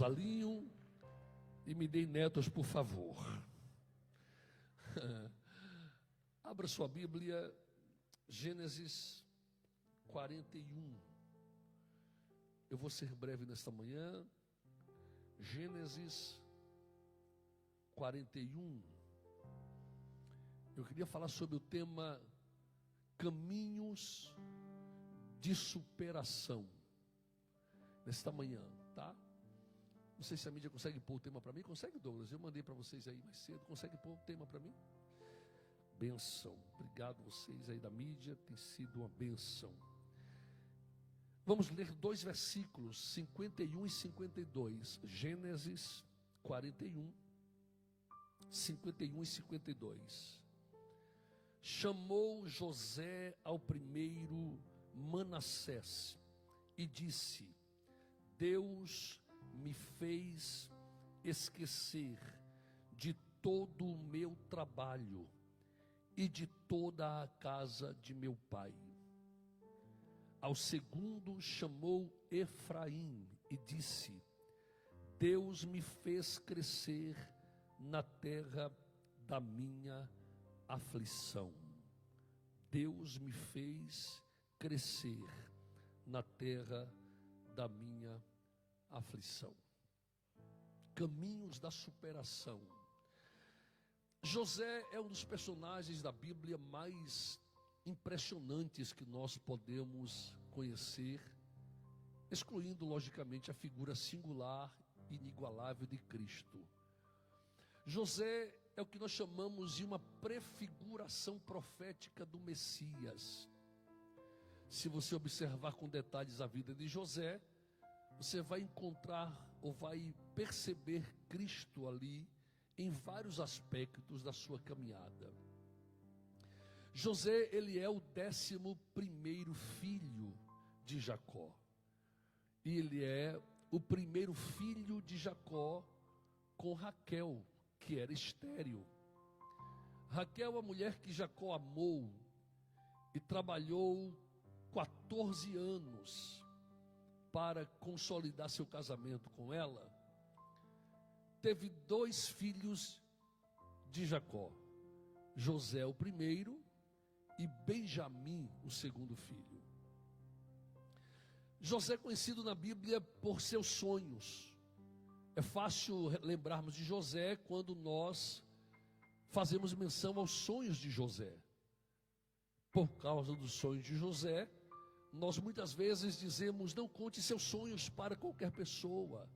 Alinho e me deem netos, por favor. Abra sua Bíblia, Gênesis 41. Eu vou ser breve nesta manhã. Gênesis 41. Eu queria falar sobre o tema caminhos de superação nesta manhã, tá? Não sei se a mídia consegue pôr o tema para mim. Consegue, Douglas? Eu mandei para vocês aí mais cedo. Consegue pôr o tema para mim? Benção. Obrigado vocês aí da mídia. Tem sido uma benção. Vamos ler dois versículos, 51 e 52. Gênesis 41, 51 e 52. Chamou José ao primeiro Manassés e disse: Deus me fez esquecer de todo o meu trabalho e de toda a casa de meu pai. Ao segundo chamou Efraim e disse: Deus me fez crescer na terra da minha aflição. Deus me fez crescer na terra da minha aflição. Caminhos da superação. José é um dos personagens da Bíblia mais impressionantes que nós podemos conhecer, excluindo logicamente a figura singular e inigualável de Cristo. José é o que nós chamamos de uma prefiguração profética do Messias. Se você observar com detalhes a vida de José, você vai encontrar ou vai perceber Cristo ali em vários aspectos da sua caminhada. José, ele é o 11º filho de Jacó. E ele é o primeiro filho de Jacó com Raquel, que era estéril. Raquel, a mulher que Jacó amou e trabalhou 14 anos para consolidar seu casamento com ela, teve 2 filhos de Jacó, José o primeiro e Benjamim o segundo filho. José é conhecido na Bíblia por seus sonhos. É fácil lembrarmos de José quando nós fazemos menção aos sonhos de José. Por causa dos sonhos de José, nós muitas vezes dizemos: não conte seus sonhos para qualquer pessoa,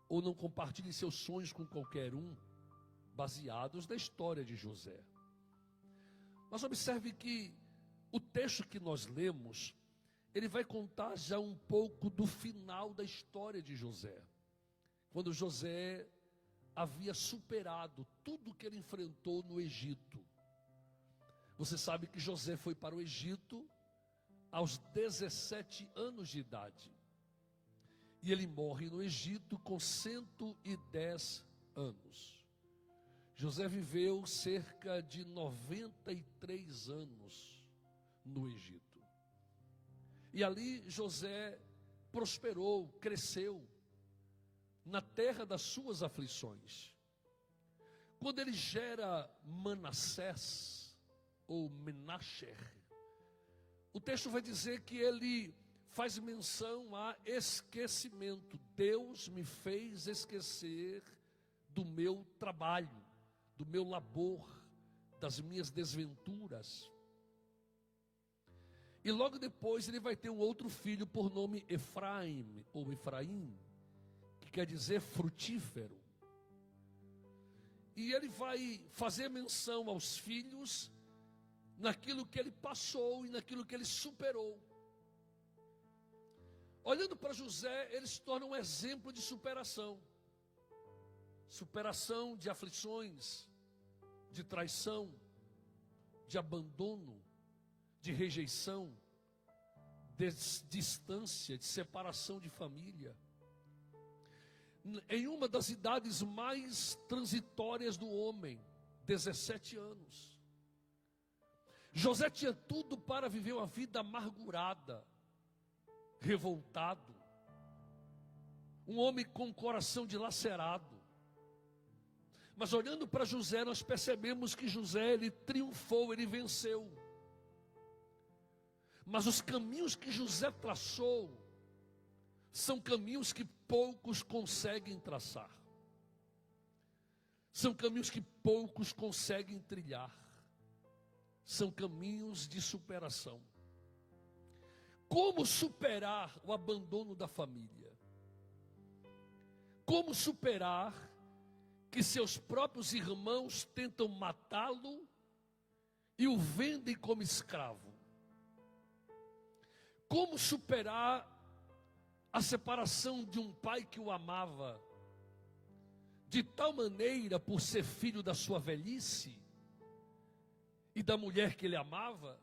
ou não compartilhe seus sonhos com qualquer um, baseados na história de José. Mas observe que o texto que nós lemos, ele vai contar já um pouco do final da história de José, quando José havia superado tudo que ele enfrentou no Egito. Você sabe que José foi para o Egito aos 17 anos de idade. E ele morre no Egito com 110 anos. José viveu cerca de 93 anos no Egito. E ali José prosperou, cresceu na terra das suas aflições. Quando ele gera Manassés ou Menasher, o texto vai dizer que ele faz menção a esquecimento. Deus me fez esquecer do meu trabalho, do meu labor, das minhas desventuras. E logo depois ele vai ter um outro filho por nome Efraim, ou Efraim, que quer dizer frutífero. E ele vai fazer menção aos filhos naquilo que ele passou e naquilo que ele superou. Olhando para José, ele se torna um exemplo de superação. Superação de aflições, de traição, de abandono, de rejeição, de distância, de separação de família. Em uma das idades mais transitórias do homem, 17 anos. José tinha tudo para viver uma vida amargurada, revoltado, um homem com o coração dilacerado. Mas olhando para José, nós percebemos que José, ele triunfou, ele venceu. Mas os caminhos que José traçou são caminhos que poucos conseguem traçar. São caminhos que poucos conseguem trilhar. São caminhos de superação. Como superar o abandono da família? Como superar que seus próprios irmãos tentam matá-lo e o vendem como escravo? Como superar a separação de um pai que o amava, de tal maneira por ser filho da sua velhice e da mulher que ele amava,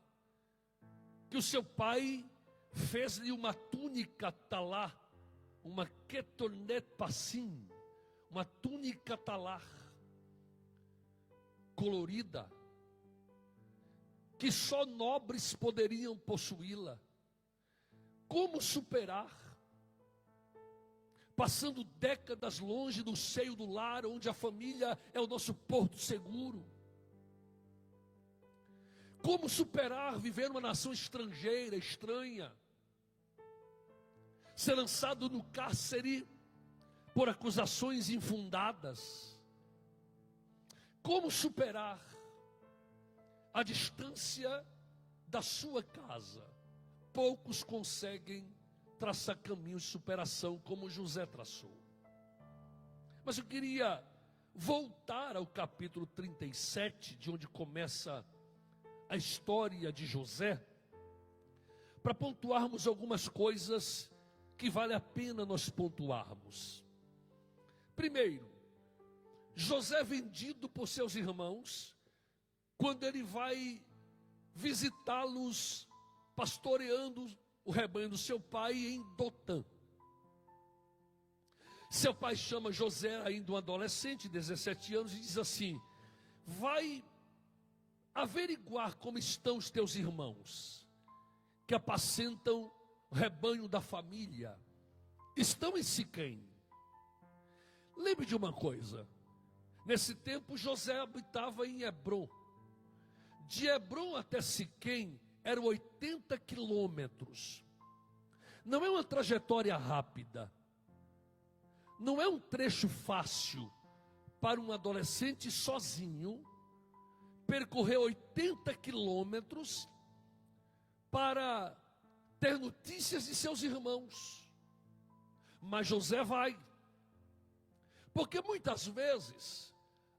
que o seu pai fez-lhe uma túnica talá, uma ketonet passim, uma túnica talá, colorida, que só nobres poderiam possuí-la. Como superar? Passando décadas longe do seio do lar, onde a família é o nosso porto seguro. Como superar viver numa nação estrangeira, estranha, ser lançado no cárcere por acusações infundadas? Como superar a distância da sua casa? Poucos conseguem traçar caminhos de superação como José traçou. Mas eu queria voltar ao capítulo 37, de onde começa a história de José, para pontuarmos algumas coisas que vale a pena nós pontuarmos. Primeiro, José é vendido por seus irmãos, quando ele vai visitá-los, pastoreando o rebanho do seu pai em Dotã. Seu pai chama José, ainda um adolescente, 17 anos, e diz assim: vai averiguar como estão os teus irmãos, que apacentam o rebanho da família. Estão em Siquém. Lembre de uma coisa: nesse tempo José habitava em Hebrom. De Hebrom até Siquém eram 80 quilômetros. Não é uma trajetória rápida. Não é um trecho fácil para um adolescente sozinho percorrer 80 quilômetros para ter notícias de seus irmãos. Mas José vai. Porque muitas vezes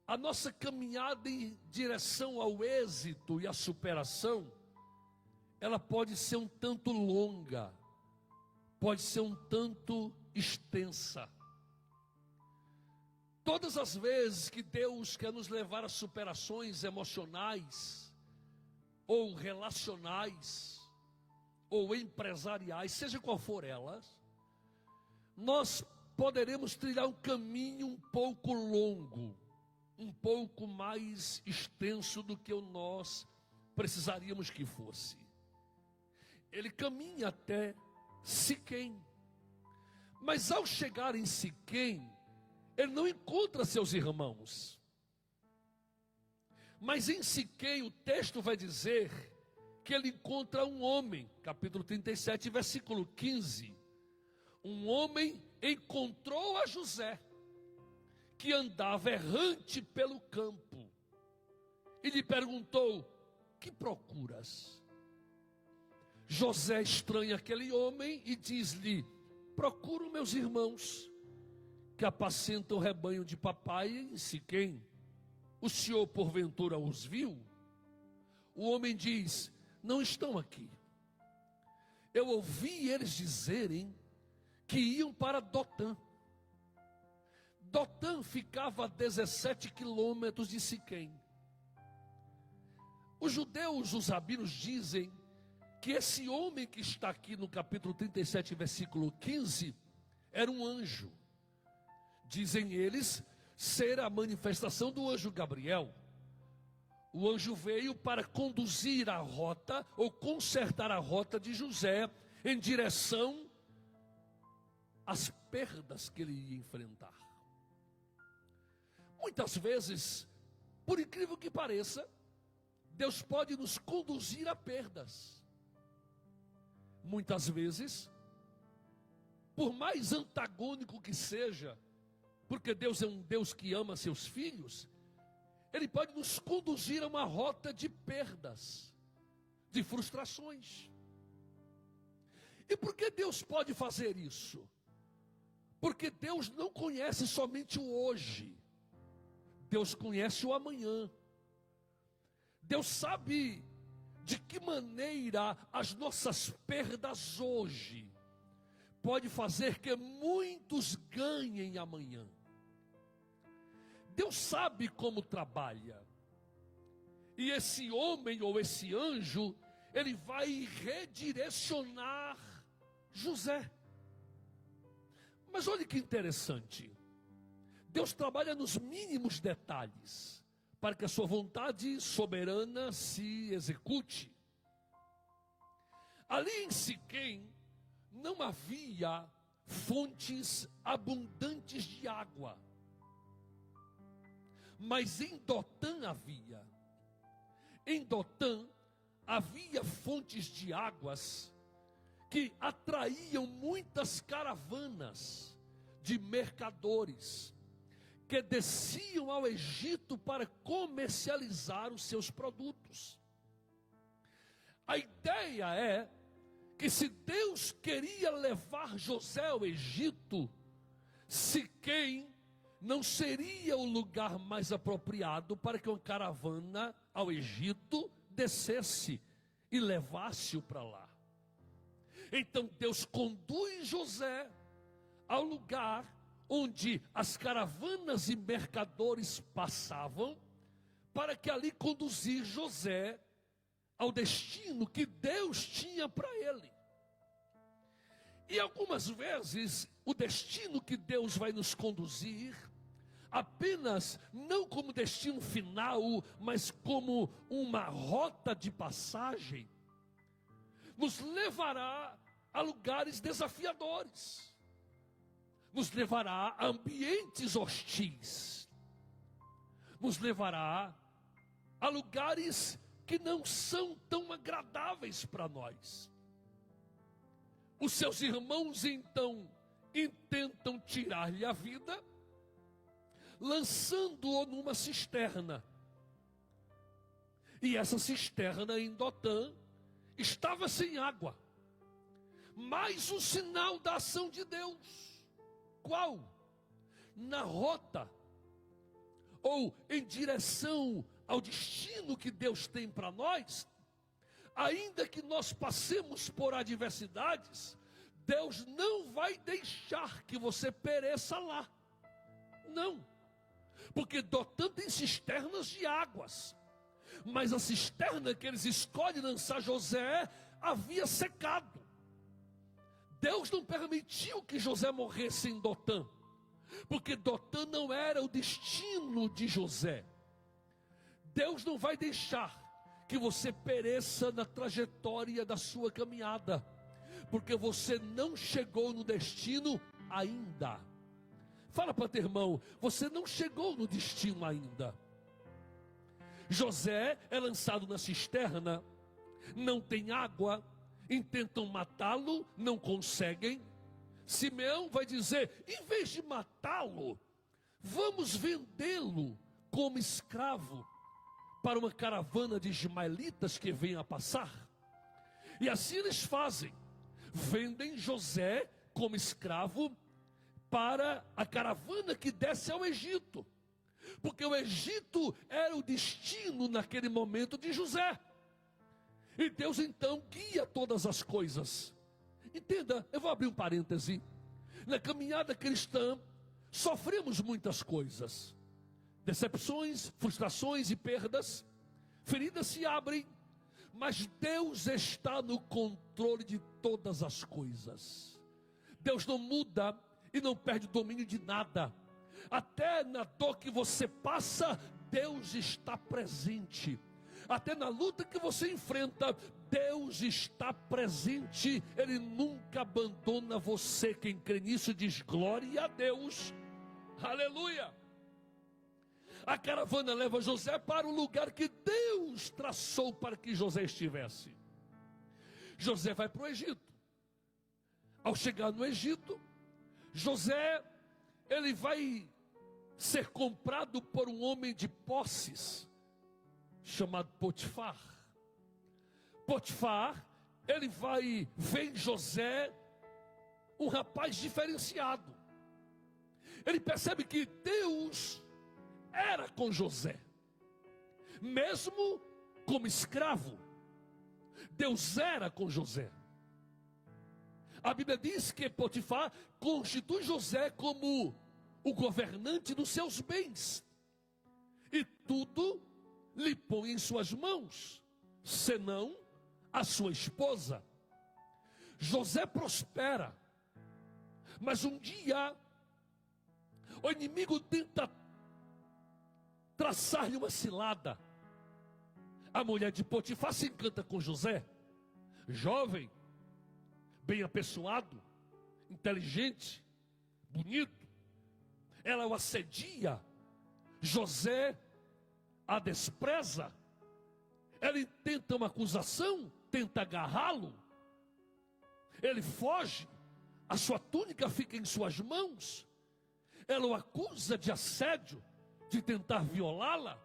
a nossa caminhada em direção ao êxito e à superação, ela pode ser um tanto longa, pode ser um tanto extensa. Todas as vezes que Deus quer nos levar a superações emocionais, ou relacionais, ou empresariais, seja qual for elas, nós poderemos trilhar um caminho um pouco longo, um pouco mais extenso do que nós precisaríamos que fosse. Ele caminha até Siquém, mas ao chegar em Siquém, ele não encontra seus irmãos. Mas em Siquém o texto vai dizer que ele encontra um homem, capítulo 37, versículo 15. Um homem encontrou a José, que andava errante pelo campo, e lhe perguntou: que procuras? José estranha aquele homem e diz-lhe: procuro meus irmãos, que apacentam o rebanho de papai em Siquém. O senhor porventura os viu? O homem diz: não estão aqui. Eu ouvi eles dizerem que iam para Dotã. Dotã ficava a 17 quilômetros de Siquém. Os judeus, os rabinos, dizem que esse homem que está aqui no capítulo 37, versículo 15, era um anjo. Dizem eles ser a manifestação do anjo Gabriel. O anjo veio para conduzir a rota, ou consertar a rota de José, em direção as perdas que ele ia enfrentar. Muitas vezes, por incrível que pareça, Deus pode nos conduzir a perdas. Muitas vezes, por mais antagônico que seja, porque Deus é um Deus que ama seus filhos, Ele pode nos conduzir a uma rota de perdas, de frustrações. E por que Deus pode fazer isso? Porque Deus não conhece somente o hoje, Deus conhece o amanhã. Deus sabe de que maneira as nossas perdas hoje pode fazer que muitos ganhem amanhã. Deus sabe como trabalha. E esse homem ou esse anjo, ele vai redirecionar José. Mas olha que interessante. Deus trabalha nos mínimos detalhes para que a sua vontade soberana se execute. Ali em Siquém não havia fontes abundantes de água, mas em Dotã havia. Em Dotã havia fontes de águas que atraíam muitas caravanas de mercadores que desciam ao Egito para comercializar os seus produtos. A ideia é que se Deus queria levar José ao Egito, Siquém não seria o lugar mais apropriado para que uma caravana ao Egito descesse e levasse-o para lá. Então Deus conduz José ao lugar onde as caravanas e mercadores passavam, para que ali conduzir José ao destino que Deus tinha para ele. E algumas vezes o destino que Deus vai nos conduzir, apenas não como destino final, mas como uma rota de passagem, nos levará a lugares desafiadores, nos levará a ambientes hostis, nos levará a lugares que não são tão agradáveis para nós. Os seus irmãos então intentam tirar-lhe a vida, lançando-o numa cisterna. E essa cisterna em Dotã estava sem água. Mais um sinal da ação de Deus. Qual? Na rota, ou em direção ao destino que Deus tem para nós, ainda que nós passemos por adversidades, Deus não vai deixar que você pereça lá. Não. Porque Dotã tem cisternas de águas, mas a cisterna que eles escolhem lançar José havia secado. Deus não permitiu que José morresse em Dotã, porque Dotã não era o destino de José. Deus não vai deixar que você pereça na trajetória da sua caminhada, porque você não chegou no destino ainda. Fala para teu irmão, você não chegou no destino ainda. José é lançado na cisterna, não tem água, intentam matá-lo, não conseguem. Simeão vai dizer, em vez de matá-lo, vamos vendê-lo como escravo para uma caravana de ismaelitas que venha a passar. E assim eles fazem, vendem José como escravo para a caravana que desce ao Egito, porque o Egito era o destino naquele momento de José. E Deus então guia todas as coisas. Entenda, eu vou abrir um parêntese. Na caminhada cristã, sofremos muitas coisas. Decepções, frustrações e perdas. Feridas se abrem. Mas Deus está no controle de todas as coisas. Deus não muda e não perde o domínio de nada. Até na dor que você passa, Deus está presente. até na luta que você enfrenta, Deus está presente, Ele nunca abandona você. Quem crê nisso diz glória a Deus, aleluia. A caravana leva José para o lugar que Deus traçou para que José estivesse. José vai para o Egito. Ao chegar no Egito, José, ele vai ser comprado por um homem de posses, chamado Potifar. Potifar, ele vai ver em José um rapaz diferenciado. Ele percebe que Deus era com José, mesmo como escravo, Deus era com José. A Bíblia diz que Potifar constitui José como o governante dos seus bens, e tudo lhe põe em suas mãos, senão a sua esposa. José prospera, mas um dia o inimigo tenta traçar-lhe uma cilada. A mulher de Potifar se encanta com José, jovem, bem apessoado, inteligente, bonito. Ela o assedia, José a despreza. Ela intenta uma acusação, tenta agarrá-lo. Ele foge, a sua túnica fica em suas mãos. Ela o acusa de assédio, de tentar violá-la.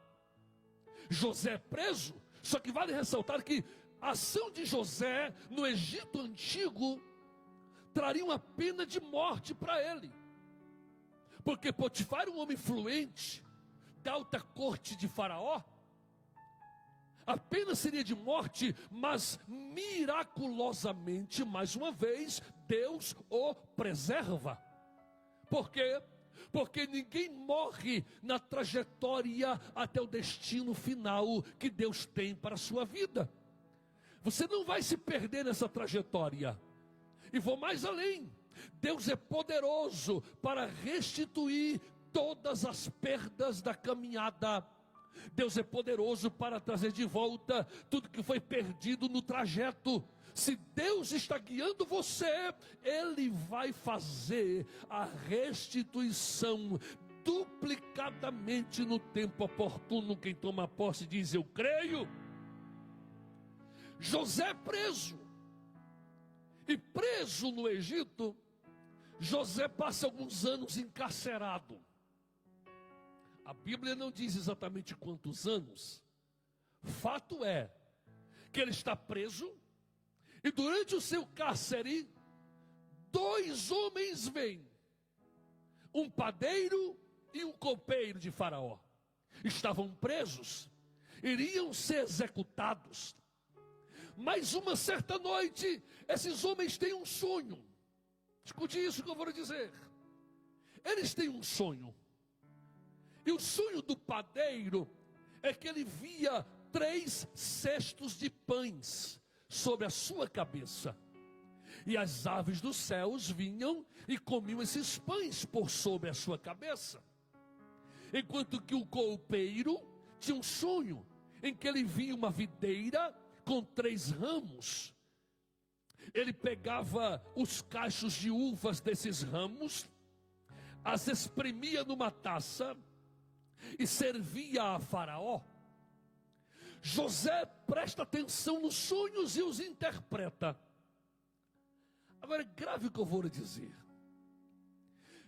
José é preso. Só que vale ressaltar que a ação de José no Egito antigo traria uma pena de morte para ele, porque Potifar era um homem influente da alta corte de Faraó. A pena seria de morte, mas miraculosamente, mais uma vez, Deus o preserva. Por quê? Porque ninguém morre na trajetória até o destino final que Deus tem para a sua vida. Você não vai se perder nessa trajetória. E vou mais além. Deus é poderoso para restituir todas as perdas da caminhada. Deus é poderoso para trazer de volta tudo que foi perdido no trajeto. Se Deus está guiando você, Ele vai fazer a restituição duplicadamente no tempo oportuno. Quem toma posse diz: eu creio. José preso, e preso no Egito, José passa alguns anos encarcerado. A Bíblia não diz exatamente quantos anos. Fato é que ele está preso, e durante o seu cárcere, dois homens vêm, um padeiro e um copeiro de Faraó. Estavam presos, iriam ser executados. Mas uma certa noite, esses homens têm um sonho. Escute isso que eu vou lhe dizer. Eles têm um sonho. E o sonho do padeiro é que ele via 3 cestos de pães sobre a sua cabeça. E as aves dos céus vinham e comiam esses pães por sobre a sua cabeça. Enquanto que o copeiro tinha um sonho em que ele via uma videira com 3 ramos. Ele pegava os cachos de uvas desses ramos, as espremia numa taça e servia a Faraó. José presta atenção nos sonhos e os interpreta. Agora é grave o que eu vou lhe dizer.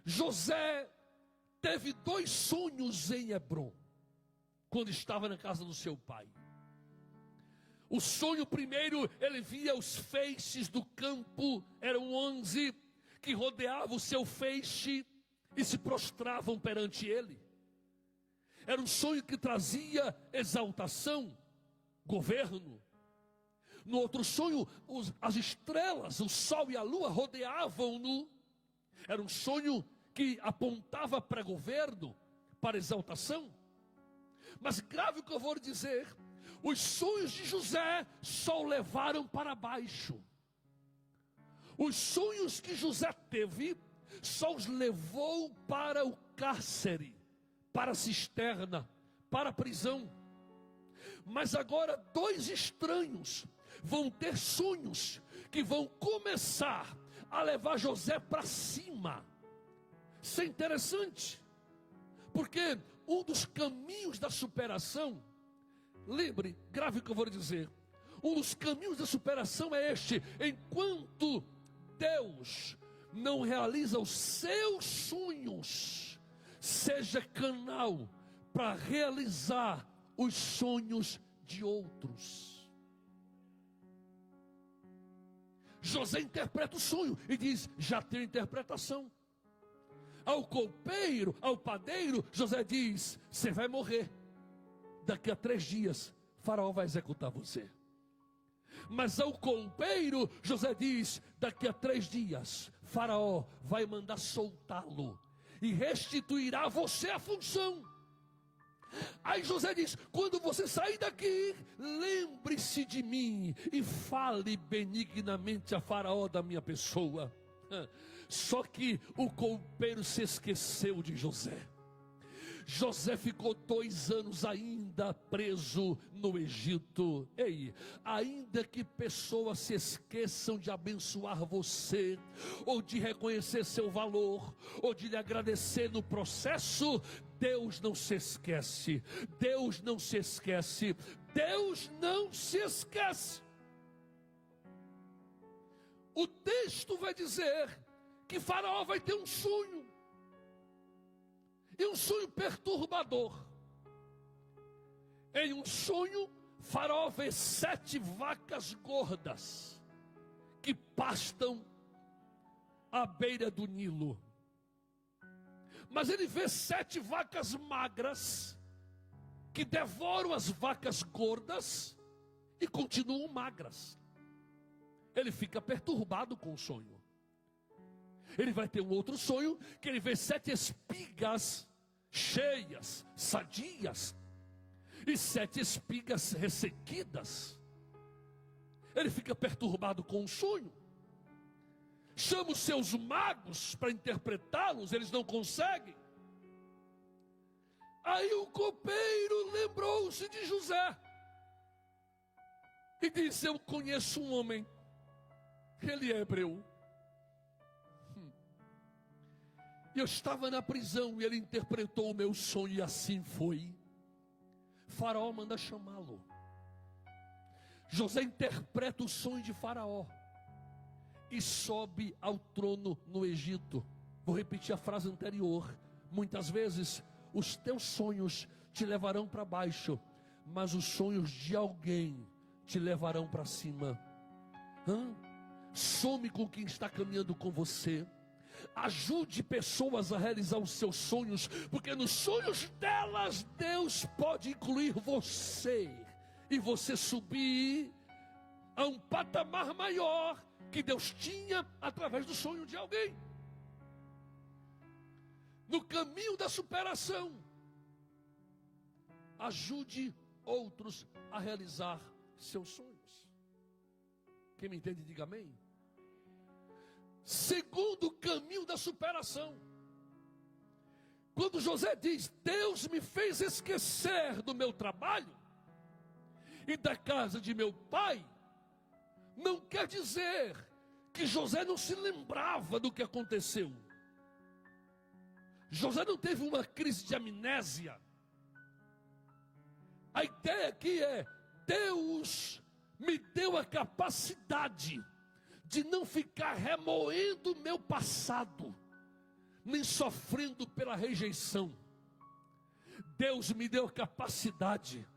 José teve 2 sonhos em Hebrom, quando estava na casa do seu pai. O sonho primeiro, ele via os feixes do campo, eram 11, que rodeavam o seu feixe e se prostravam perante ele. Era um sonho que trazia exaltação, governo. No outro sonho, as estrelas, o sol e a lua rodeavam-no. Era um sonho que apontava para governo, para exaltação. Mas grave o que eu vou lhe dizer, os sonhos de José só o levaram para baixo. Os sonhos que José teve só os levou para o cárcere, para a cisterna, para a prisão. Mas agora 2 estranhos vão ter sonhos que vão começar a levar José para cima. Isso é interessante, porque um dos caminhos da superação, lembre, grave o que eu vou lhe dizer, um dos caminhos da superação é este: enquanto Deus não realiza os seus sonhos, seja canal para realizar os sonhos de outros. José interpreta o sonho e diz: já tenho interpretação. Ao copeiro, ao padeiro, José diz: você vai morrer. Daqui a 3 dias, Faraó vai executar você. Mas ao copeiro, José diz: daqui a 3 dias, Faraó vai mandar soltá-lo e restituirá a você a função. Aí José diz: quando você sair daqui, lembre-se de mim e fale benignamente a Faraó da minha pessoa. Só que o copeiro se esqueceu de José. José ficou 2 anos ainda preso no Egito. Ei, ainda que pessoas se esqueçam de abençoar você, ou de reconhecer seu valor, ou de lhe agradecer no processo, Deus não se esquece. Deus não se esquece. Deus não se esquece. O texto vai dizer que Faraó vai ter um sonho. E um sonho perturbador. Em um sonho, Faraó vê 7 vacas gordas que pastam à beira do Nilo. Mas ele vê 7 vacas magras que devoram as vacas gordas e continuam magras. Ele fica perturbado com o sonho. Ele vai ter um outro sonho, que ele vê 7 espigas cheias, sadias, e 7 espigas ressequidas. Ele fica perturbado com o sonho. Chama os seus magos para interpretá-los, eles não conseguem. Aí o copeiro lembrou-se de José e disse: eu conheço um homem, ele é hebreu. Eu estava na prisão e ele interpretou o meu sonho, e assim foi. Faraó manda chamá-lo. José interpreta o sonho de Faraó e sobe ao trono no Egito. Vou repetir a frase anterior. Muitas vezes os teus sonhos te levarão para baixo, mas os sonhos de alguém te levarão para cima. Some com quem está caminhando com você. Ajude pessoas a realizar os seus sonhos, porque nos sonhos delas Deus pode incluir você, e você subir a um patamar maior que Deus tinha através do sonho de alguém. No caminho da superação, ajude outros a realizar seus sonhos. Quem me entende, diga amém. Segundo caminho da superação, quando José diz: Deus me fez esquecer do meu trabalho e da casa de meu pai, não quer dizer que José não se lembrava do que aconteceu. José não teve uma crise de amnésia. A ideia aqui é: Deus me deu a capacidade de não ficar remoendo o meu passado, nem sofrendo pela rejeição. Deus me deu a capacidade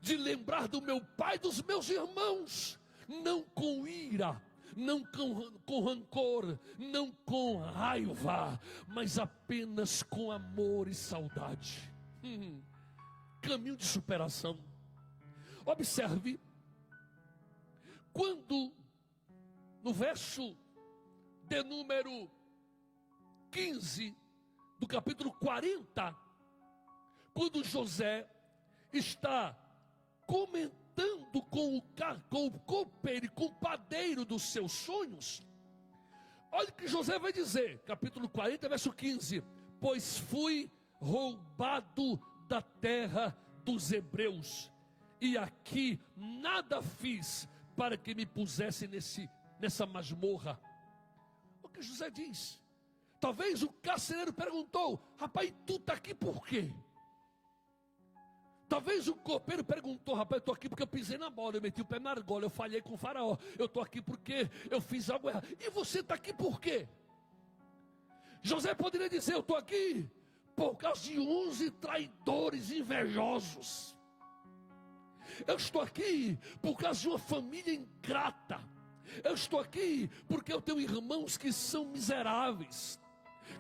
de lembrar do meu pai e dos meus irmãos, não com ira, não com rancor, não com raiva, mas apenas com amor e saudade. Caminho de superação. Observe, quando no verso de número 15 do capítulo 40, quando José está comentando com o copeiro e com o padeiro dos seus sonhos, olha o que José vai dizer, capítulo 40, verso 15: pois fui roubado da terra dos hebreus e aqui nada fiz para que me pusesse nessa masmorra. O que José diz? Talvez o carcereiro perguntou: rapaz, tu está aqui por quê? Talvez o copeiro perguntou: rapaz, eu estou aqui porque eu pisei na bola, eu meti o pé na argola, eu falhei com o faraó. Eu estou aqui porque eu fiz algo errado. E você está aqui por quê? José poderia dizer: eu estou aqui por causa de 11 traidores invejosos. Eu estou aqui por causa de uma família ingrata. Eu estou aqui porque eu tenho irmãos que são miseráveis,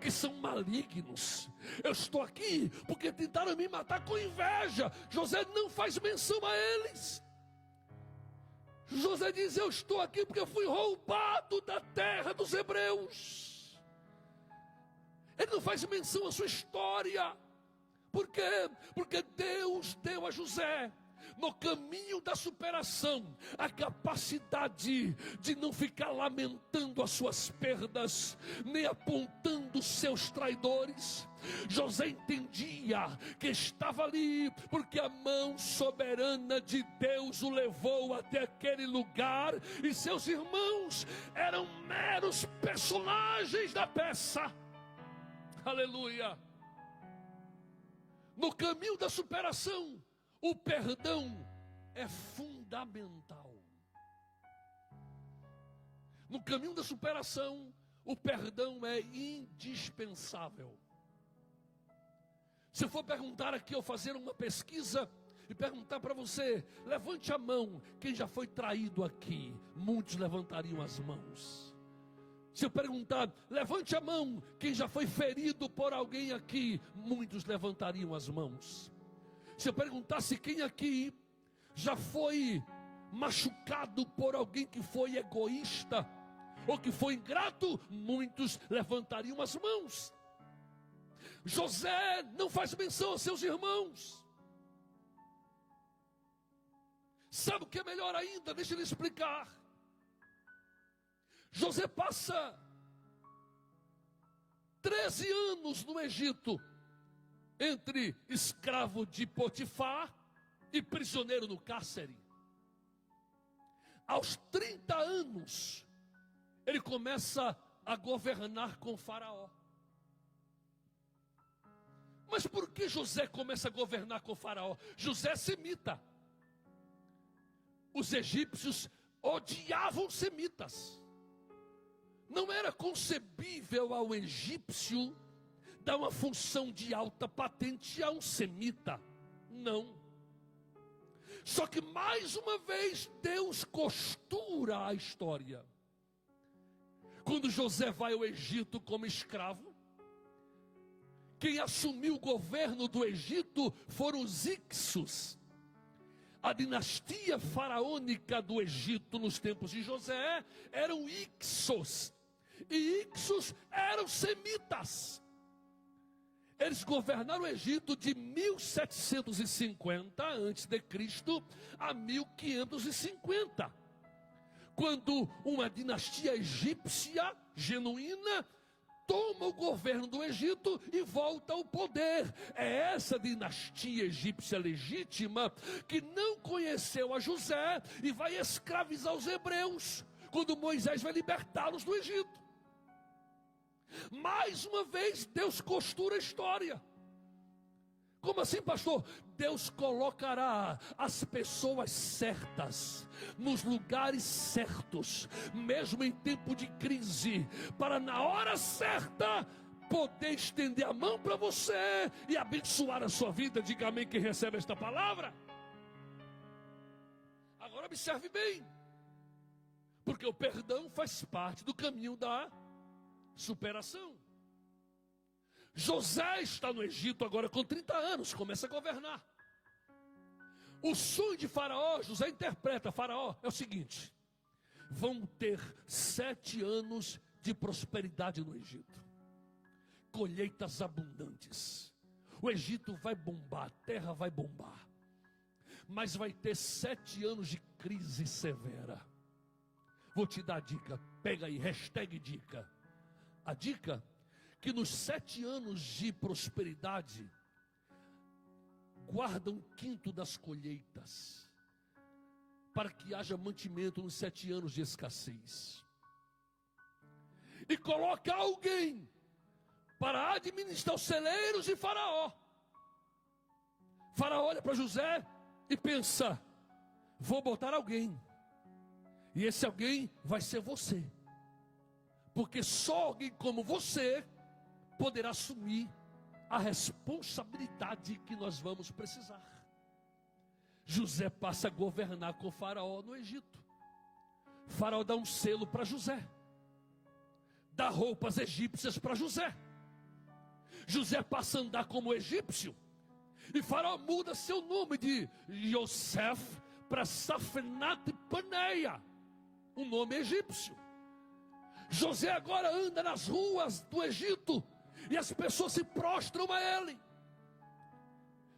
que são malignos. Eu estou aqui porque tentaram me matar com inveja. José não faz menção a eles. José diz: eu estou aqui porque eu fui roubado da terra dos hebreus. Ele não faz menção à sua história. Por quê? Porque Deus deu a José, no caminho da superação, a capacidade de não ficar lamentando as suas perdas, nem apontando os seus traidores. José entendia que estava ali porque a mão soberana de Deus o levou até aquele lugar, e seus irmãos eram meros personagens da peça. Aleluia! No caminho da superação, o perdão é fundamental. No caminho da superação, o perdão é indispensável. Se eu for perguntar aqui, ou fazer uma pesquisa e perguntar para você: levante a mão quem já foi traído aqui, muitos levantariam as mãos. Se eu perguntar: levante a mão quem já foi ferido por alguém aqui, muitos levantariam as mãos. Se eu perguntasse quem aqui já foi machucado por alguém que foi egoísta ou que foi ingrato, muitos levantariam as mãos. José não faz menção a seus irmãos. Sabe o que é melhor ainda? Deixa eu lhe explicar. José passa 13 anos no Egito, entre escravo de Potifar e prisioneiro no cárcere. Aos 30 anos, ele começa a governar com Faraó. Mas por que José começa a governar com Faraó? José é semita. Os egípcios odiavam semitas. Não era concebível ao egípcio dar uma função de alta patente a um semita. Não. Só que mais uma vez Deus costura a história. Quando José vai ao Egito como escravo, quem assumiu o governo do Egito foram os Ixos. A dinastia faraônica do Egito nos tempos de José eram Ixos. E Ixos eram semitas. Eles governaram o Egito de 1750 a.C. a 1550. Quando uma dinastia egípcia genuína toma o governo do Egito e volta ao poder. É essa dinastia egípcia legítima que não conheceu a José e vai escravizar os hebreus, quando Moisés vai libertá-los do Egito. Mais uma vez Deus costura a história. Como assim, pastor? Deus colocará as pessoas certas nos lugares certos, mesmo em tempo de crise, para na hora certa poder estender a mão para você e abençoar a sua vida. Diga amém quem recebe esta palavra. Agora observe bem, porque o perdão faz parte do caminho da superação. José está no Egito agora com 30 anos, começa a governar. O sonho de Faraó, José interpreta: Faraó, é o seguinte: vão ter 7 anos de prosperidade no Egito, colheitas abundantes, o Egito vai bombar, a terra vai bombar, mas vai ter 7 anos de crise severa. Vou te dar a dica, pega aí, hashtag dica. A dica: que nos 7 anos de prosperidade, guarda 1/5 das colheitas. para que haja mantimento nos 7 anos de escassez. E coloca alguém para administrar os celeiros de Faraó. Faraó olha para José e pensa: vou botar alguém, e esse alguém vai ser você, porque só alguém como você poderá assumir a responsabilidade que nós vamos precisar. José passa a governar com Faraó no Egito. Faraó dá um selo para José, dá roupas egípcias para José. José passa a andar como egípcio, e Faraó muda seu nome de Yosef para Safenat Paneia, um nome egípcio. José agora anda nas ruas do Egito e as pessoas se prostram a ele.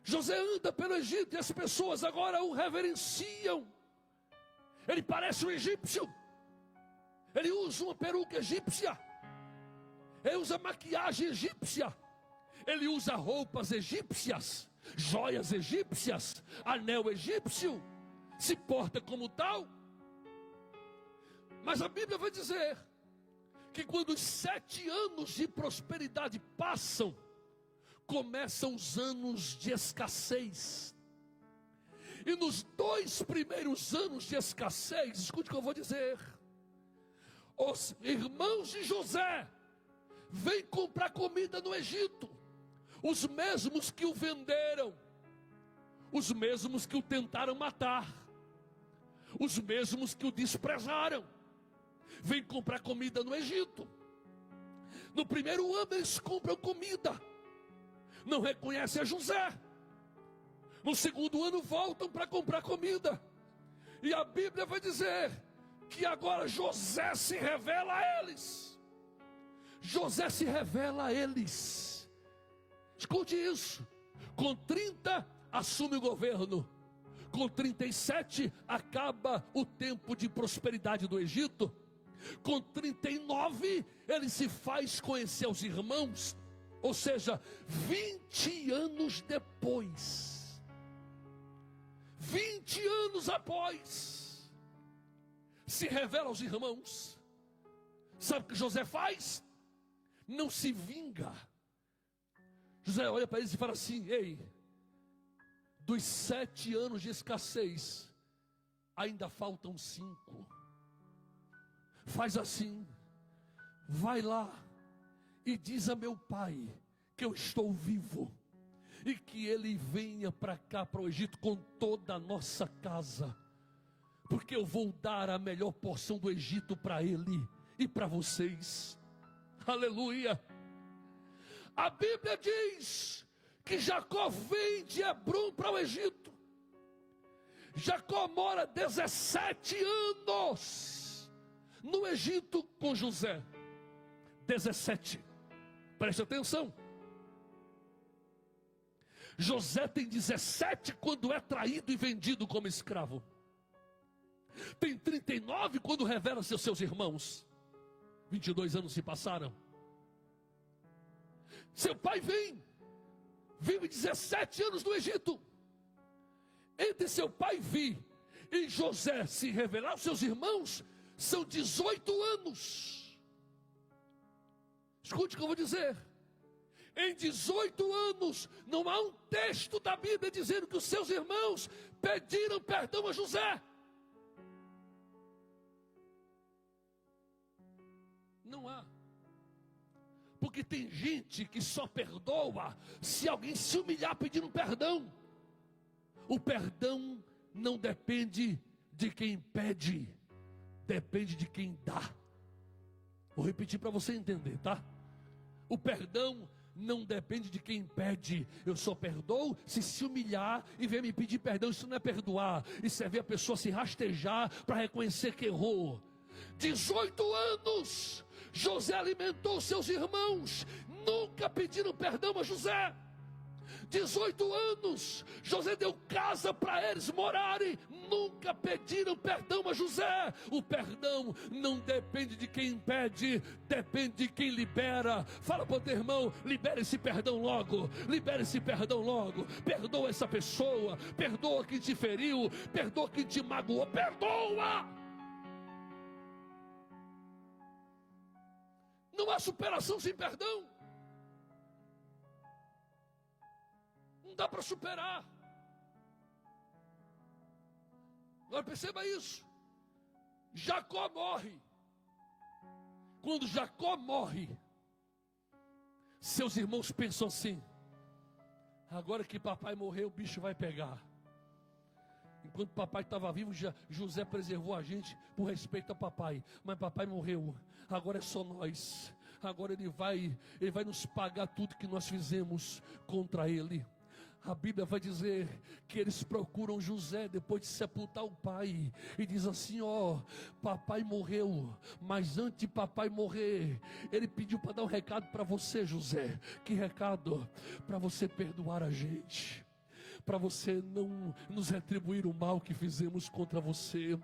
José anda pelo Egito e as pessoas agora o reverenciam. Ele parece um egípcio. Ele usa uma peruca egípcia. Ele usa maquiagem egípcia. Ele usa roupas egípcias, joias egípcias, anel egípcio. Se porta como tal. Mas a Bíblia vai dizer que quando os 7 anos de prosperidade passam, começam os anos de escassez. E nos 2 primeiros anos de escassez, escute o que eu vou dizer, os irmãos de José vêm comprar comida no Egito, os mesmos que o venderam, os mesmos que o tentaram matar, os mesmos que o desprezaram, vêm comprar comida no Egito. No primeiro ano eles compram comida, não reconhecem a José. No segundo ano voltam para comprar comida, e a Bíblia vai dizer que agora José se revela a eles. José se revela a eles. Escute isso. Com 30 assume o governo. Com 37 acaba o tempo de prosperidade do Egito. Com 39 ele se faz conhecer aos irmãos. Ou seja, 20 anos depois, 20 anos após, se revela aos irmãos. Sabe o que José faz? Não se vinga. José olha para eles e fala assim: ei, dos 7 anos de escassez, ainda faltam 5. Faz assim, vai lá e diz a meu pai que eu estou vivo, e que ele venha para cá, para o Egito, com toda a nossa casa, porque eu vou dar a melhor porção do Egito para ele e para vocês. Aleluia. A Bíblia diz que Jacó vem de Hebrom para o Egito. Jacó mora 17 anos no Egito com José. 17. Preste atenção. José tem 17 quando é traído e vendido como escravo. Tem 39 quando revela-se aos seus irmãos. 22 anos se passaram. Seu pai vive 17 anos no Egito. Entre seu pai vir e José se revelar aos seus irmãos, são 18 anos. Escute o que eu vou dizer. Em 18 anos, não há um texto da Bíblia dizendo que os seus irmãos pediram perdão a José. Não há. Porque tem gente que só perdoa se alguém se humilhar pedindo perdão. O perdão não depende de quem pede, depende de quem dá. Vou repetir para você entender, tá? O perdão não depende de quem pede. Eu só perdoo se humilhar e vier me pedir perdão. Isso não é perdoar, isso é ver a pessoa se rastejar para reconhecer que errou. 18 anos José alimentou seus irmãos, nunca pediram perdão a José. 18 anos, José deu casa para eles morarem, nunca pediram perdão a José. O perdão não depende de quem pede, depende de quem libera. Fala para o teu irmão, libera esse perdão logo, libera esse perdão logo. Perdoa essa pessoa, perdoa quem te feriu, perdoa quem te magoou, perdoa. Não há superação sem perdão. Não dá para superar. Agora perceba isso. Jacó morre. Quando Jacó morre, seus irmãos pensam assim: agora que papai morreu, o bicho vai pegar. Enquanto papai estava vivo, José preservou a gente por respeito a papai. Mas papai morreu, agora é só nós. Agora ele vai nos pagar tudo que nós fizemos contra ele. A Bíblia vai dizer que eles procuram José depois de sepultar o pai e diz assim: ó, papai morreu, mas antes de papai morrer, ele pediu para dar um recado para você, José. Que recado? Para você perdoar a gente, para você não nos retribuir o mal que fizemos contra você.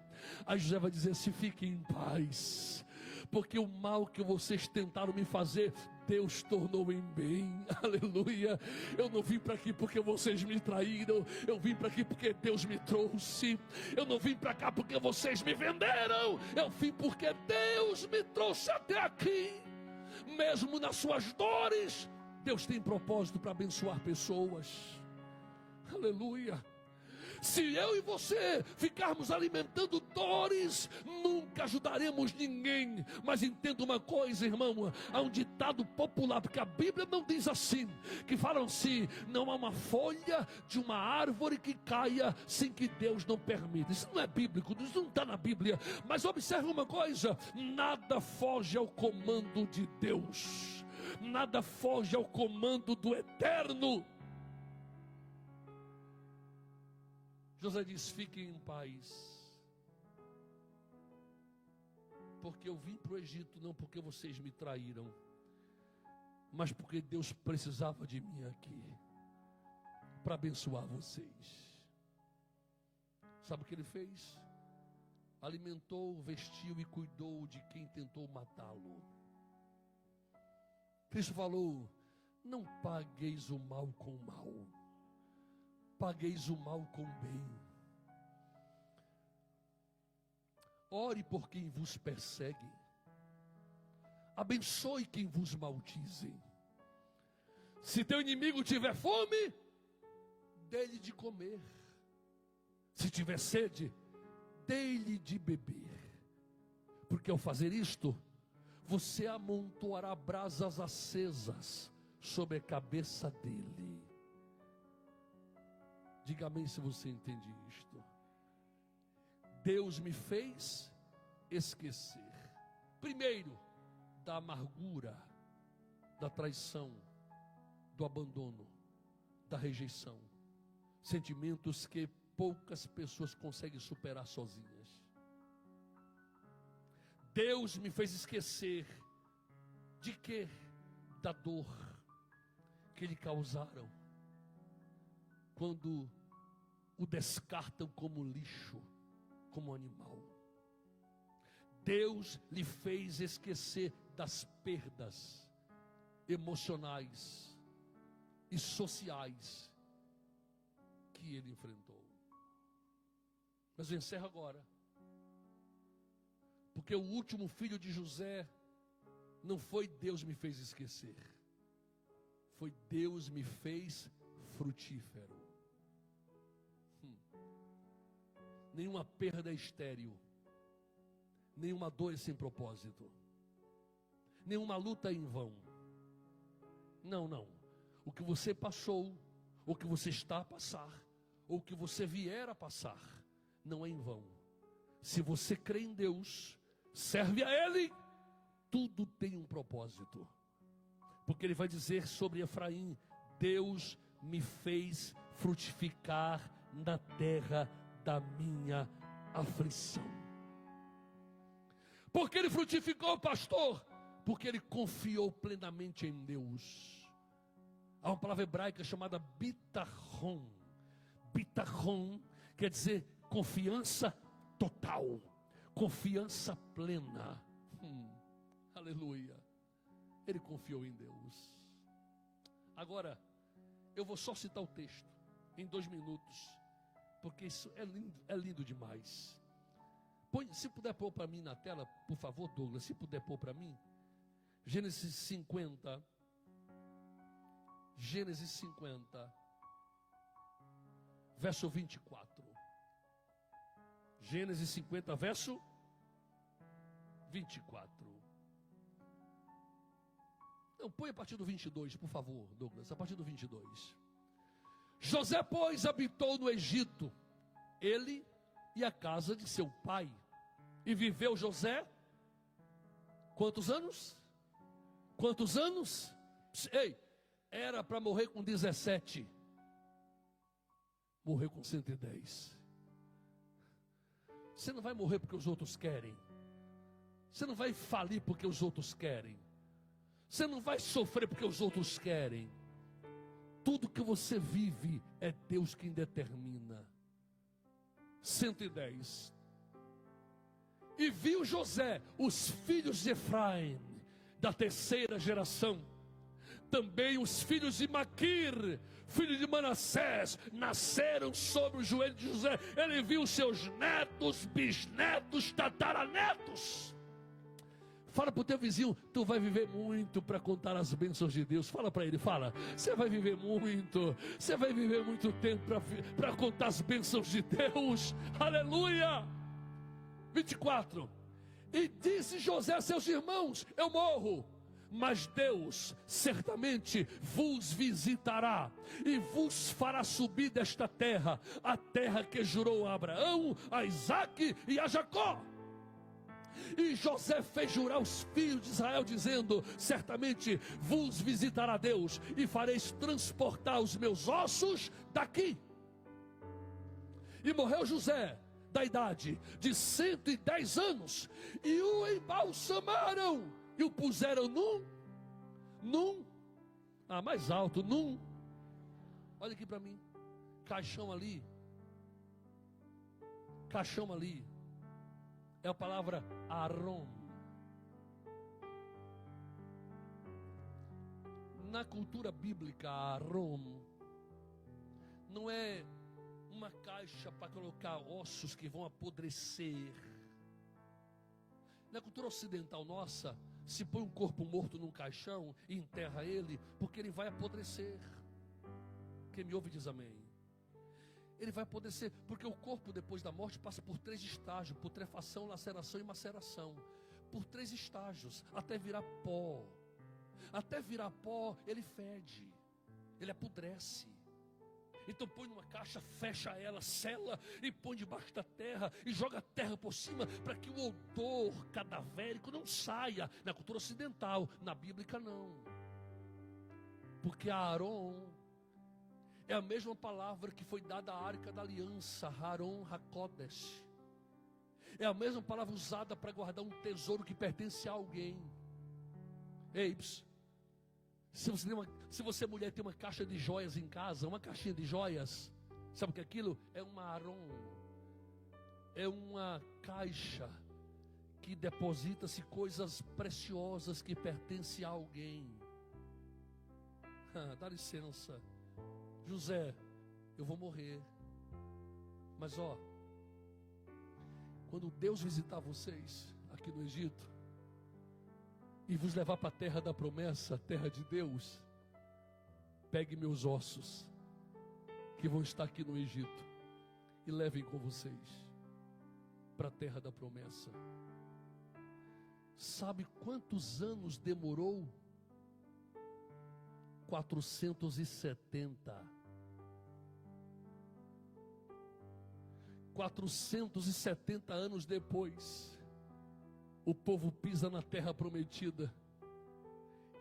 Aí José vai dizer assim: fiquem em paz, porque o mal que vocês tentaram me fazer, Deus tornou em bem. Aleluia. Eu não vim para aqui porque vocês me traíram, eu vim para aqui porque Deus me trouxe. Eu não vim para cá porque vocês me venderam, eu vim porque Deus me trouxe até aqui. Mesmo nas suas dores, Deus tem propósito para abençoar pessoas. Aleluia. Se eu e você ficarmos alimentando dores, nunca ajudaremos ninguém. Mas entenda uma coisa, irmão, há um ditado popular, porque a Bíblia não diz assim, que falam assim: não há uma folha de uma árvore que caia sem que Deus não permita. Isso não é bíblico, isso não está na Bíblia. Mas observe uma coisa: nada foge ao comando de Deus, nada foge ao comando do Eterno. José diz: fiquem em paz, porque eu vim para o Egito não porque vocês me traíram, mas porque Deus precisava de mim aqui para abençoar vocês. Sabe o que ele fez? Alimentou, vestiu e cuidou de quem tentou matá-lo. Cristo falou: não pagueis o mal com o mal, pagueis o mal com o bem. Ore por quem vos persegue, abençoe quem vos maldize. Se teu inimigo tiver fome, dê-lhe de comer. Se tiver sede, dê-lhe de beber. Porque ao fazer isto, você amontoará brasas acesas sobre a cabeça dele. Diga amém se você entende isto. Deus me fez esquecer, primeiro, da amargura, da traição, do abandono, da rejeição. Sentimentos que poucas pessoas conseguem superar sozinhas. Deus me fez esquecer de quê? Da dor que lhe causaram quando o descartam como lixo, como animal. Deus lhe fez esquecer das perdas emocionais e sociais que ele enfrentou. Mas eu encerro agora, porque o último filho de José não foi Deus me fez esquecer, foi Deus me fez frutífero. Nenhuma perda é estéril, nenhuma dor é sem propósito, nenhuma luta é em vão. Não. O que você passou, o que você está a passar, ou o que você vier a passar, não é em vão. Se você crê em Deus, serve a Ele, tudo tem um propósito. Porque Ele vai dizer sobre Efraim: Deus me fez frutificar na terra da minha aflição. Porque ele frutificou, pastor? Porque ele confiou plenamente em Deus. Há uma palavra hebraica chamada bitachon. Bitachon quer dizer confiança total, confiança plena. Aleluia. Ele confiou em Deus. Agora, eu vou só citar o texto em 2 minutos, porque isso é lindo demais. Se puder pôr para mim na tela, por favor, Douglas, se puder pôr para mim. Gênesis 50, verso 24. Gênesis 50, verso 24. Não, põe a partir do 22, por favor, Douglas, a partir do 22. José, pois, habitou no Egito, ele e a casa de seu pai. E viveu José, quantos anos? Quantos anos? Ei, era para morrer com 17. Morreu com 110. Você não vai morrer porque os outros querem. Você não vai falir porque os outros querem. Você não vai sofrer porque os outros querem. Tudo que você vive é Deus quem determina. 110. E viu José os filhos de Efraim, da 3ª geração, também os filhos de Maquir, filho de Manassés, nasceram sobre o joelho de José. Ele viu seus netos, bisnetos, tataranetos. Fala para o teu vizinho, tu vai viver muito para contar as bênçãos de Deus. Fala para ele, fala, você vai viver muito, você vai viver muito tempo para contar as bênçãos de Deus. Aleluia. 24. E disse José a seus irmãos, eu morro, mas Deus certamente vos visitará e vos fará subir desta terra, a terra que jurou a Abraão, a Isaque e a Jacó. E José fez jurar os filhos de Israel, dizendo, certamente vos visitará Deus e fareis transportar os meus ossos daqui. E morreu José da idade de 110 anos, e o embalsamaram, e o puseram mais alto, olha aqui para mim, caixão ali, é a palavra Aron. Na cultura bíblica, Aron não é uma caixa para colocar ossos que vão apodrecer. Na cultura ocidental nossa, se põe um corpo morto num caixão e enterra ele, porque ele vai apodrecer. Quem me ouve diz amém. Ele vai apodrecer, porque o corpo depois da morte passa por 3 estágios: putrefação, laceração e maceração. Por 3 estágios, até virar pó. Até virar pó, ele fede, ele apodrece. Então põe numa caixa, fecha ela, sela e põe debaixo da terra e joga a terra por cima para que o odor cadavérico não saia. Na cultura ocidental, na bíblica não. Porque Aaron é a mesma palavra que foi dada à Arca da Aliança, Haron HaKodesh. É a mesma palavra usada para guardar um tesouro que pertence a alguém. Ei, se você mulher tem uma caixa de joias em casa, uma caixinha de joias, sabe o que é aquilo? É uma Aron. É uma caixa que deposita-se coisas preciosas que pertencem a alguém. Dá licença, José, eu vou morrer, mas quando Deus visitar vocês aqui no Egito e vos levar para a terra da promessa, a terra de Deus, pegue meus ossos que vão estar aqui no Egito e levem com vocês para a terra da promessa. Sabe quantos anos demorou? 470. 470 anos depois, o povo pisa na terra prometida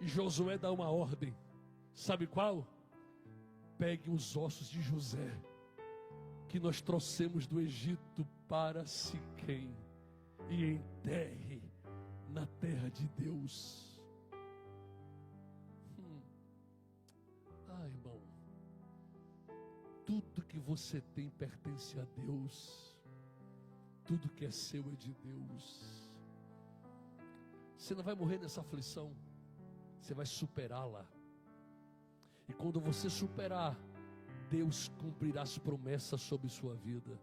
e Josué dá uma ordem. Sabe qual? Pegue os ossos de José que nós trouxemos do Egito para Siquém e enterre na terra de Deus. Tudo que você tem pertence a Deus. Tudo que é seu é de Deus. Você não vai morrer nessa aflição. Você vai superá-la. E quando você superar, Deus cumprirá as promessas sobre sua vida.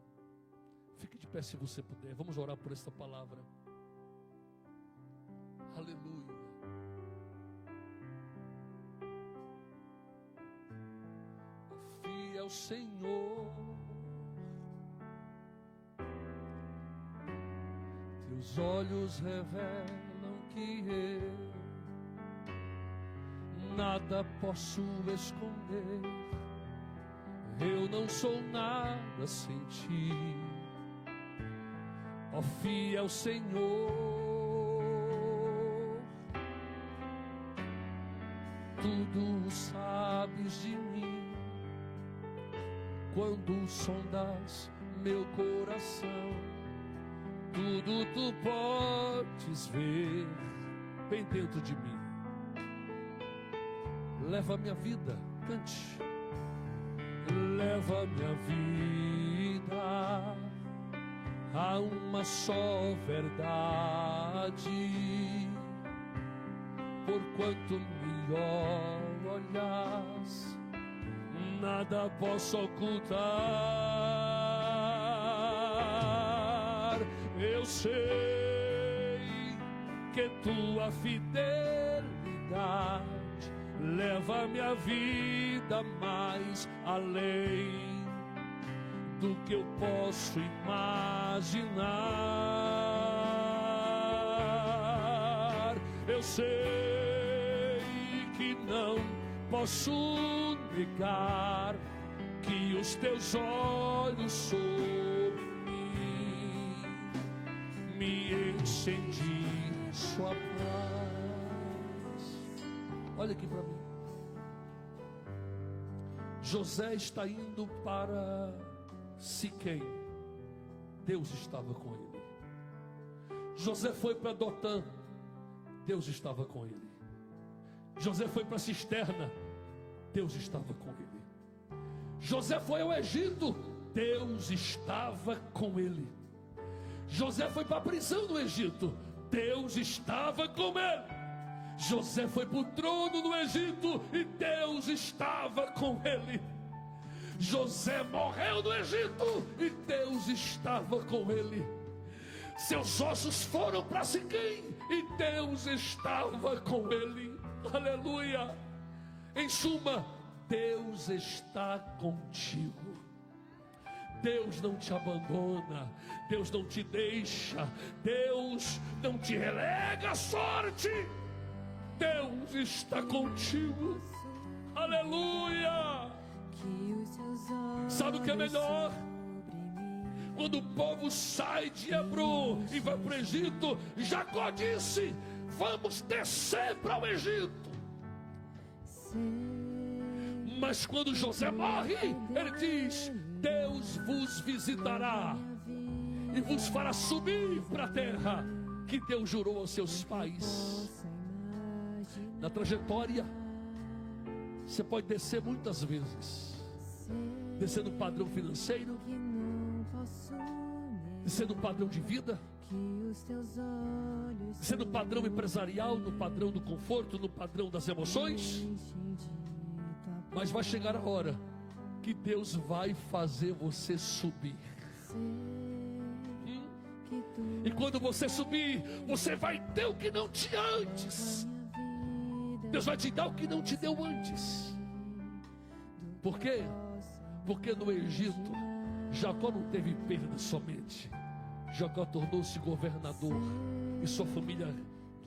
Fique de pé se você puder. Vamos orar por esta palavra. Aleluia. Confia ao Senhor. Teus olhos revelam que eu nada posso esconder. Eu não sou nada sem ti. Ó fiel Senhor, tudo sabes de mim. Quando sondas meu coração, tudo tu podes ver bem dentro de mim. Leva minha vida, cante. Leva minha vida a uma só verdade. Porquanto me olhas, nada posso ocultar. Eu sei que tua fidelidade leva minha vida mais além do que eu posso imaginar. Eu sei que não posso negar que os teus olhos sobre mim me enchem de sua paz. Olha aqui para mim. José está indo para Siquém. Deus estava com ele. José foi para Dotã. Deus estava com ele. José foi para a cisterna. Deus estava com ele. José foi ao Egito. Deus estava com ele. José foi para a prisão no Egito. Deus estava com ele. José foi para o trono no Egito e Deus estava com ele. José morreu no Egito e Deus estava com ele. Seus ossos foram para Siquém e Deus estava com ele. Aleluia. Em suma, Deus está contigo. Deus não te abandona. Deus não te deixa. Deus não te relega à sorte. Deus está contigo. Aleluia. Sabe o que é melhor? Quando o povo sai de Hebron e vai para o Egito, Jacó disse: vamos descer para o Egito. Mas quando José morre, ele diz: Deus vos visitará e vos fará subir para a terra que Deus jurou aos seus pais. Na trajetória, você pode descer muitas vezes. Descer no padrão financeiro, descer no padrão de vida, descer no padrão empresarial, no padrão do conforto, no padrão das emoções. Mas vai chegar a hora que Deus vai fazer você subir. E quando você subir, você vai ter o que não tinha antes. Deus vai te dar o que não te deu antes. Por quê? Porque no Egito, Jacó não teve perda somente. Jacó tornou-se governador e sua família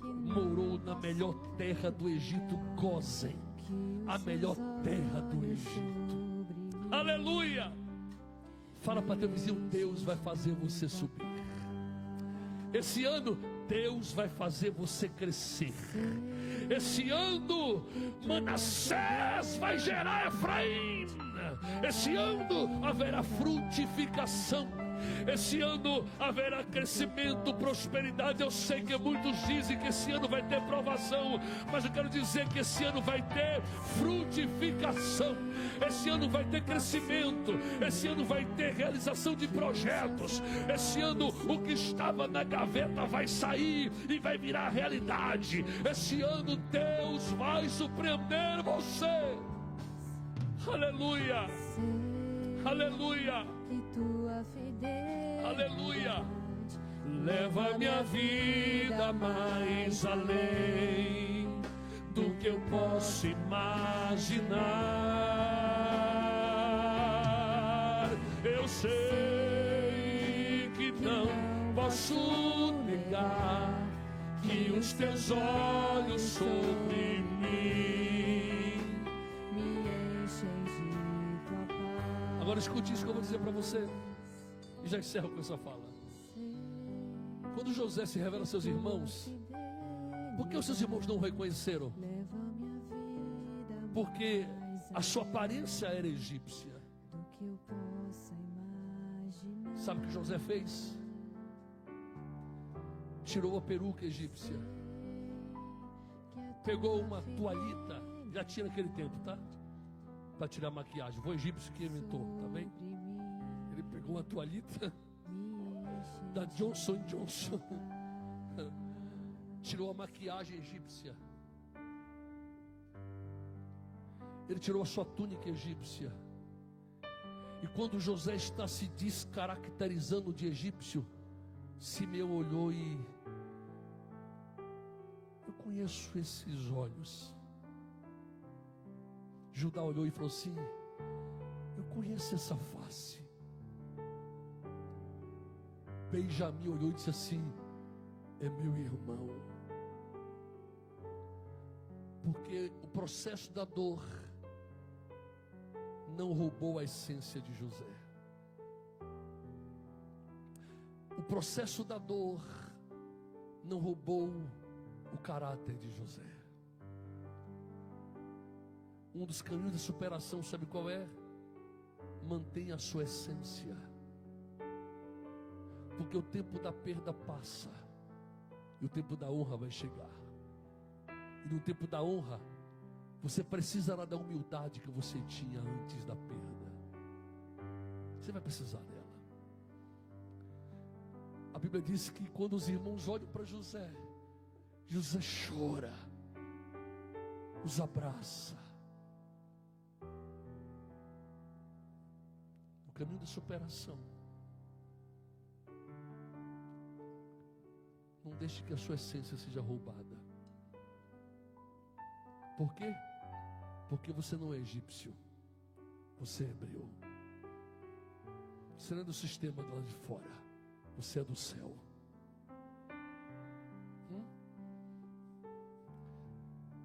morou na melhor terra do Egito, Gósen, a melhor terra do Egito. Aleluia! Fala para teu vizinho: Deus vai fazer você subir. Esse ano Deus vai fazer você crescer. Esse ano Manassés vai gerar Efraim. Esse ano haverá frutificação. Esse ano haverá crescimento, prosperidade. Eu sei que muitos dizem que esse ano vai ter provação, mas eu quero dizer que esse ano vai ter frutificação. Esse ano vai ter crescimento. Esse ano vai ter realização de projetos. Esse ano o que estava na gaveta vai sair e vai virar realidade. Esse ano Deus vai surpreender você. Aleluia. Aleluia. Aleluia. Leva minha vida mais além do que eu posso imaginar. Eu sei que não posso negar que os teus olhos sobre mim me enchem de tua paz. Agora escute isso que eu vou dizer para você, e já encerro com essa fala. Quando José se revela a seus irmãos, por que os seus irmãos não o reconheceram? Porque a sua aparência era egípcia. Sabe o que José fez? Tirou a peruca egípcia, pegou uma toalhita, já tinha naquele tempo, tá? Para tirar a maquiagem, foi o egípcio que inventou, tá bem? Ele pegou uma toalhita da Johnson & Johnson, tirou a maquiagem egípcia, ele tirou a sua túnica egípcia, e quando José está se descaracterizando de egípcio, Simeão olhou e: eu conheço esses olhos. Judá olhou e falou assim: eu conheço essa face. Benjamim olhou e disse assim: é meu irmão. Porque o processo da dor não roubou a essência de José. O processo da dor não roubou o caráter de José. Um dos caminhos de superação, sabe qual é? Mantenha a sua essência. Porque o tempo da perda passa e o tempo da honra vai chegar. E no tempo da honra, você precisará da humildade que você tinha antes da perda. Você vai precisar dela. A Bíblia diz que quando os irmãos olham para José, José chora, os abraça. No caminho da superação, não deixe que a sua essência seja roubada. Por quê? Porque você não é egípcio, você é hebreu. Você não é do sistema do lado de fora, você é do céu.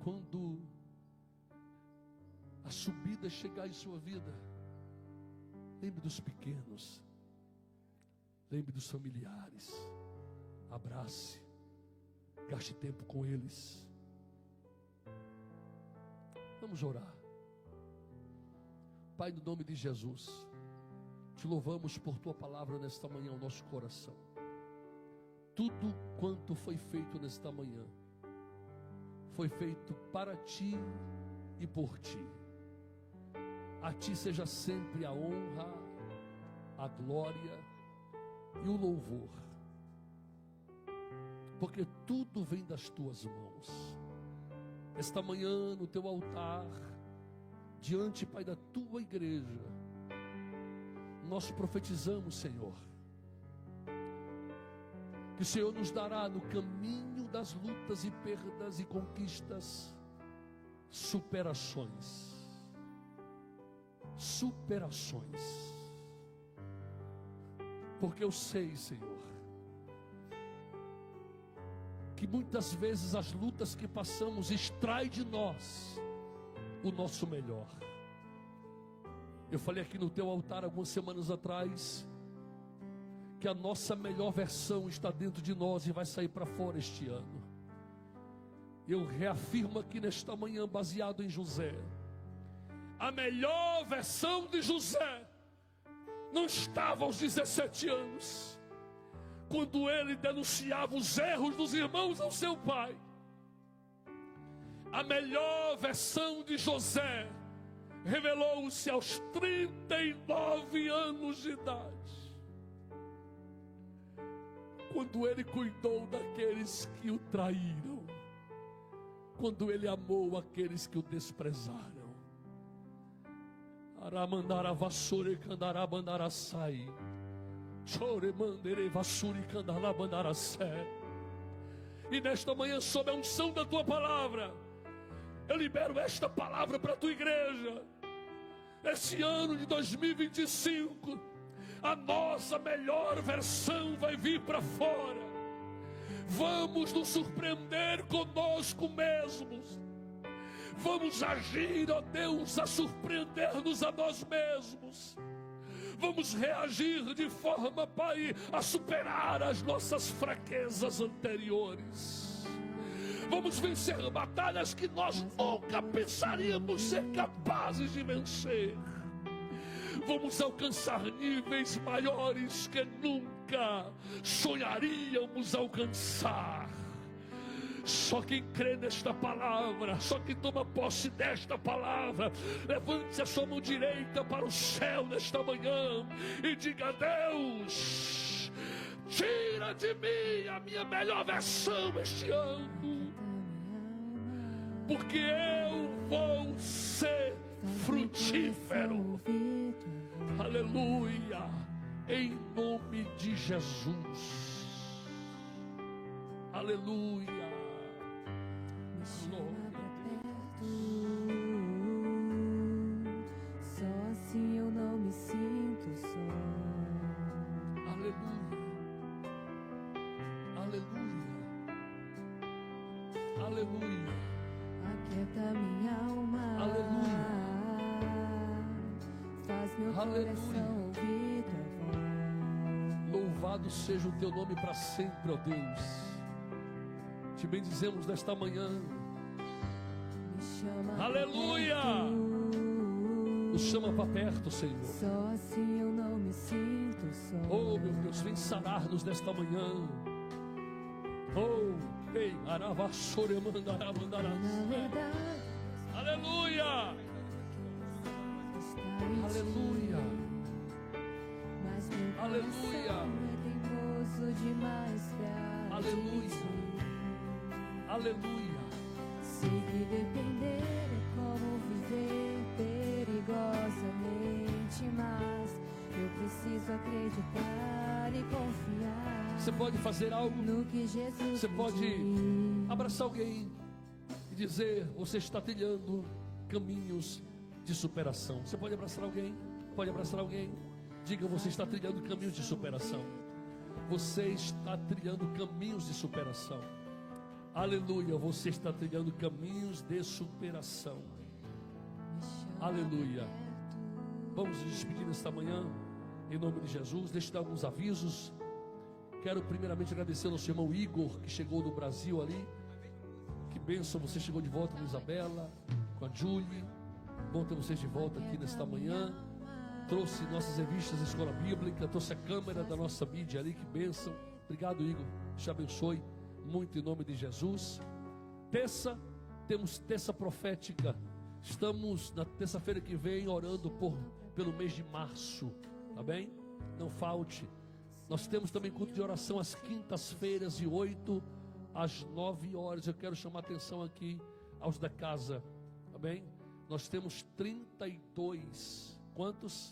Quando a subida chegar em sua vida, lembre dos pequenos, lembre dos familiares, abrace, gaste tempo com eles. Vamos orar. Pai, no nome de Jesus, te louvamos por tua palavra nesta manhã, o nosso coração. Tudo quanto foi feito nesta manhã foi feito para ti e por ti. A ti seja sempre a honra, a glória e o louvor, porque tudo vem das tuas mãos. Esta manhã no teu altar, diante, Pai, da tua igreja, nós profetizamos, Senhor, que o Senhor nos dará no caminho das lutas e perdas e conquistas, superações. Superações. Porque eu sei, Senhor, que muitas vezes as lutas que passamos extraem de nós o nosso melhor. Eu falei aqui no teu altar algumas semanas atrás que a nossa melhor versão está dentro de nós e vai sair para fora este ano. Eu reafirmo aqui nesta manhã, baseado em José, a melhor versão de José não estava aos 17 anos, quando ele denunciava os erros dos irmãos ao seu pai. A melhor versão de José revelou-se aos 39 anos de idade, quando ele cuidou daqueles que o traíram, quando ele amou aqueles que o desprezaram. Aramandara vassoure candará bandara sai. Chore mandere vassoure candará bandara sé. E nesta manhã, sob a unção da tua palavra, eu libero esta palavra para a tua igreja. Esse ano de 2025, a nossa melhor versão vai vir para fora. Vamos nos surpreender conosco mesmos. Vamos agir, ó Deus, a surpreender-nos a nós mesmos. Vamos reagir de forma, Pai, a superar as nossas fraquezas anteriores. Vamos vencer batalhas que nós nunca pensaríamos ser capazes de vencer. Vamos alcançar níveis maiores que nunca sonharíamos alcançar. Só quem crê nesta palavra, só quem toma posse desta palavra, levante a sua mão direita para o céu nesta manhã e diga: Deus, tira de mim a minha melhor versão este ano, porque eu vou ser frutífero. Aleluia, em nome de Jesus. Aleluia. Só assim eu não me sinto só. Aleluia. Aleluia. Aleluia. Aquieta minha alma. Aleluia. Faz meu Aleluia. coração ouvir tua voz. Louvado seja o teu nome para sempre, ó Deus. Te bendizemos nesta manhã. Me chama Aleluia. pra perto. Nos chama para perto, Senhor. Só assim eu não me sinto só. Oh, meu Deus, vem sarar-nos nesta manhã. Oh, ei, aravassore mandará. Na verdade, Aleluia. está em Aleluia. ti. Mas meu Aleluia. coração é teimoso demais pra Aleluia. ti. Aleluia. Se que depender é como viver perigosamente, mas eu preciso acreditar e confiar. Você pode fazer algo? No que Jesus Você pode diz. abraçar alguém e dizer: você está trilhando caminhos de superação. Você pode abraçar alguém? Pode abraçar alguém? Diga: você está trilhando caminhos de superação. Você está trilhando caminhos de superação. Aleluia, você está trilhando caminhos de superação. Aleluia. Vamos nos despedir nesta manhã, em nome de Jesus. Deixa eu dar alguns avisos. Quero primeiramente agradecer ao nosso irmão Igor, que chegou do Brasil ali. Que bênção, você chegou de volta com a Isabela, com a Julie. Bom ter vocês de volta aqui nesta manhã. Trouxe nossas revistas da Escola Bíblica, trouxe a câmera da nossa mídia ali, que bênção. Obrigado, Igor, te abençoe muito em nome de Jesus. Terça, temos terça profética. Estamos na terça-feira que vem orando pelo mês de março, tá bem? Não falte. Nós temos também culto de oração às quintas-feiras, de 8 às 9 horas. Eu quero chamar a atenção aqui aos da casa, tá bem? Nós temos 32, quantos?